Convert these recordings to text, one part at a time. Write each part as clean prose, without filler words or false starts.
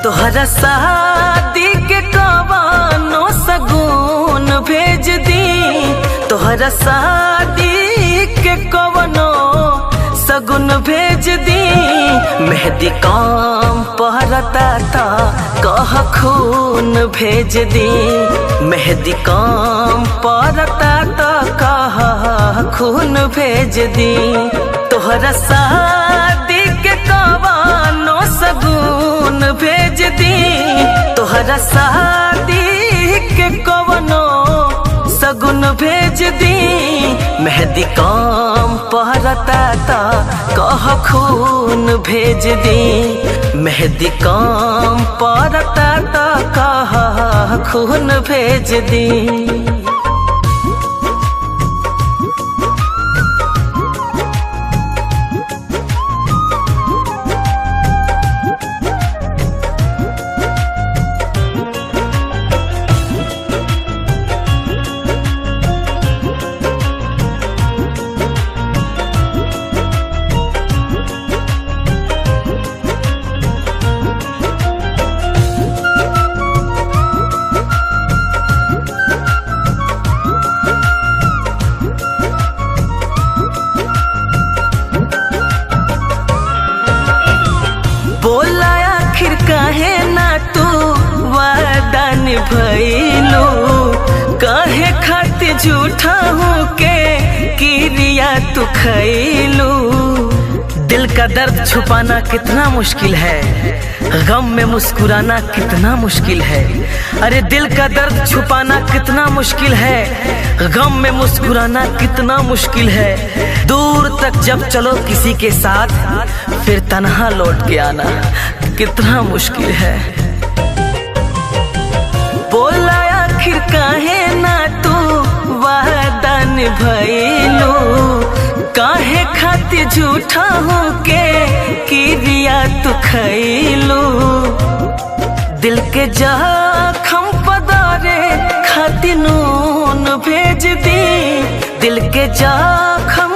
तोहरा शादी के कवनो सगुन भेज दी, तोहरा शादी के कवनो सगुन भेज दी। मेहंदी काम पहरता था कह खून भेज दी, मेहंदी काम पहरता था कह खून भेज दी। तोहरा शादी के कवनो सगुन भेज दी, तोहरा शादी के कवनो सगुन भेज दी। मेहंदी काम पहरता था कह खून भेज दी, मेहंदी काम पहरता था कह खून भेज दी। बोला आखिर काहे ना तू वादा निभैलू, काहे खातिर झूठा हूँ के किरिया तू खैलू। दिल का दर्द छुपाना कितना मुश्किल है, गम में मुस्कुराना कितना मुश्किल है। अरे दिल का दर्द छुपाना कितना मुश्किल है, गम में मुस्कुराना कितना मुश्किल है। दूर तक जब चलो किसी के साथ, फिर तन्हा लौट के आना कितना मुश्किल है। बोला आखिर काहे ना तू वादा निभैलू, काहे खातिर झूठा हूँ के किरिया तू खैलू। दिल के जख्म पदारे खातिर नून भेज दी, दिल के जख्म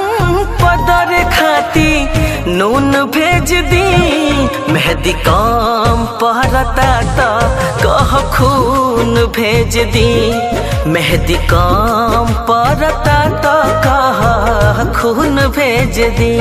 पदारे खातिर नून भेज दी। मेहंदी काम पहरता था कह खून भेज दी, मेहंदी काम पहरता था कह खून भेज दी।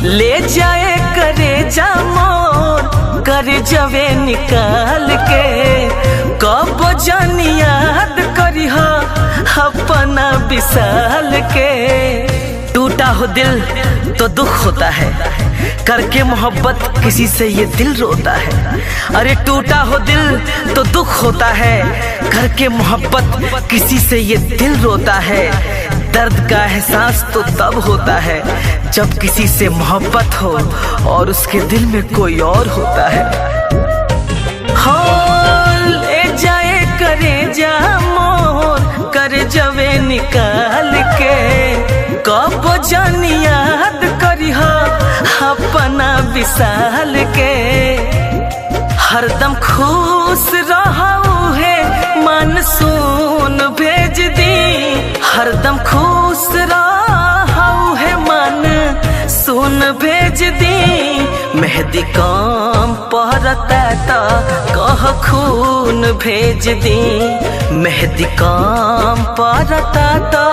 ले जाए करे जा मोर कर जवे निकाल के, कब जान याद करी हो अपना विशाल के। टूटा हो दिल तो दुख होता है, करके मोहब्बत किसी से ये दिल रोता है। अरे टूटा हो दिल तो दुख होता है, करके मोहब्बत किसी से ये दिल रोता है। दर्द का एहसास तो तब होता है जब किसी से मोहब्बत हो और उसके दिल में कोई और होता है। हो ले जाए करे जा मोर कर जवे निकाल के, कब जान याद करी हो अपना विशाल के। हरदम खुश रहू है मानसून भेज दी, हरदम खुश रहू है मन सुन भेज दी। मेहंदी काम पहरता था कह खून भेज दी, मेहंदी काम पहरता था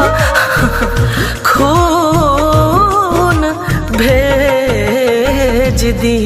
खून भेज दी।